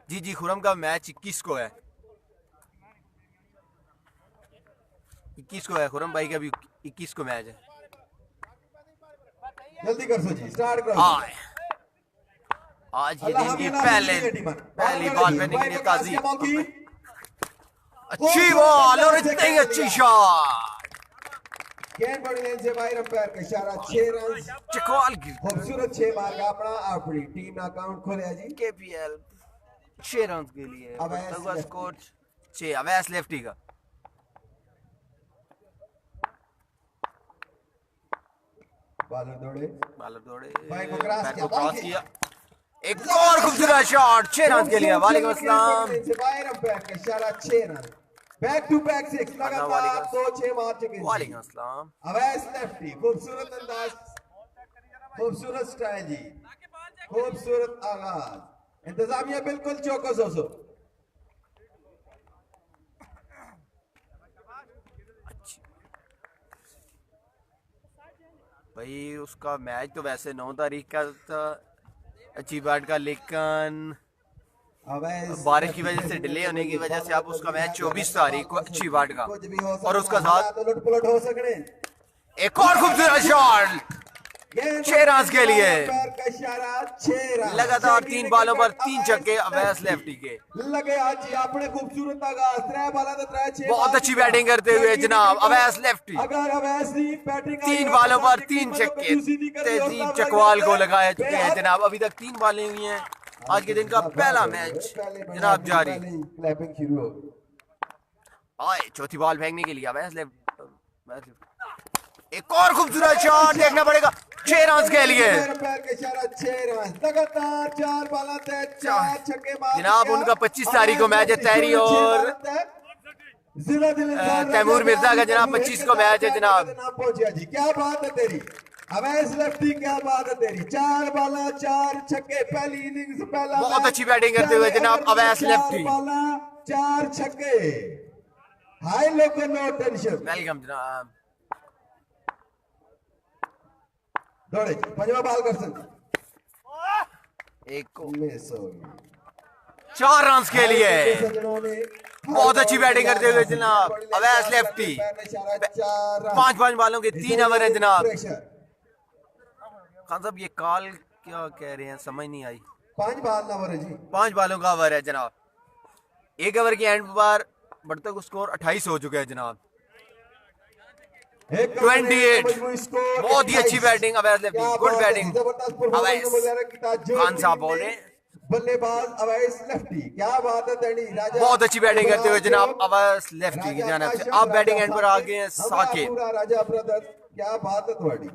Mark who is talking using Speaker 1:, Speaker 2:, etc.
Speaker 1: जी खुरम का मैच 21 को है। 21 को है खुरम भाई का भी 21 को मैच है।
Speaker 2: जल्दी कर सो जी, स्टार्ट करो।
Speaker 1: आए आज के दिन की पहली बॉल पे निकली काजी। अच्छी बॉल और इतनी अच्छी शॉट।
Speaker 2: गेंद बड़ी लेन से बाहर, अंपायर का इशारा। 6 रन।
Speaker 1: चकवाल की
Speaker 2: खूबसूरत 6 मार का अपना अपनी टीम ना अकाउंट खोले जी।
Speaker 1: केपीएल 6 रन के लिए स्कोर 6। अवैस लेफ्टी का
Speaker 2: बालर दौड़े
Speaker 1: पैर को क्रॉस किया। एक और खूबसूरत शॉट 6 रन के लिए। वालेकुम अस्सलाम।
Speaker 2: अंपायर का इशारा। 6 रन। बैक टू बैक 6 लगातार 2-6 मार चुके।
Speaker 1: वालेकुम अस्सलाम।
Speaker 2: अवैस लेफ्टी, खूबसूरत अंदाज, खूबसूरत स्टाइल जी, खूबसूरत आगाज। इंतजामिया बिल्कुल चौकस हो।
Speaker 1: भाई उसका मैच तो वैसे 9 तारीख का था अच्छी बात का, लेकिन बारिश की वजह से डिले होने की वजह से अब उसका मैच 24 तारीख को अच्छी बात का। और उसका साथ
Speaker 2: हो सकने।
Speaker 1: एक और खूबसूरत शॉट 6 रन के लिए। लगातार 3 बॉलों पर 3 छक्के अवैस लेफ्टी के।
Speaker 2: लगे आज अपने खूबसूरत आगाज 3 बॉलों पे 3
Speaker 1: बहुत अच्छी बैटिंग करते हुए जनाब अवैस लेफ्टी।
Speaker 2: अगर अवैस की बैटिंग
Speaker 1: 3 बॉलों पर 3 छक्के तहजीब चकवाल को लगाए चुके हैं जनाब। अभी तक 3 बॉलें हुई हैं। आज के दिन का पहला मैच जनाब जारी।
Speaker 2: क्लैपिंग शुरू हो गई।
Speaker 1: आए चौथी बॉल फेंकने के लिए अवैस लेफ्ट। एक और खूबसूरत शॉट देखना पड़ेगा 6 रन के लिए।
Speaker 2: लगातार 4 बॉल 4 छक्के
Speaker 1: जनाब उनका 25 तारीख को मैच है तैरी और तैमूर मिर्जा का जनाब 25 को मैच है जनाब।
Speaker 2: पहुंचा जी, क्या बात है तेरी अवैस लेफ्टी, क्या बात है तेरी। 4 बॉल 4 छक्के, पहली इनिंग्स पहला।
Speaker 1: बहुत अच्छी बैटिंग करते हुए जनाब अवैस लेफ्टी।
Speaker 2: 4 छक्के। हाई लोग नो टेंशन।
Speaker 1: वेलकम जनाब।
Speaker 2: दौड़े 5वां बॉल कर सकते।
Speaker 1: एक को 4 रन के लिए। बहुत अच्छी बैटिंग करते हुए जनाब अवैस लेफ्टी। 5 बॉलों के 3 ओवर है जनाब। खान साहब ये कॉल क्या कह रहे हैं समझ नहीं आई।
Speaker 2: 5 बॉल ओवर है जी,
Speaker 1: 5 बॉलों का ओवर है जनाब। 1 ओवर की एंड पर बढ़ते हुए स्कोर 28 हो चुके हैं जनाब। 28। बहुत ही अच्छी batting Awais lefty, good batting Awais. Khan साहब बोल रहे हैं
Speaker 2: बल्लेबाज अवैस लेफ्टी, क्या बात है तेरी।
Speaker 1: बहुत अच्छी बैटिंग करते हुए जनाब अवैस लेफ्टी की जानिब से। आप बैटिंग एंड पर आ गए हैं साकिब।
Speaker 2: राजा ब्रदर्स, क्या बात है तुम्हारी।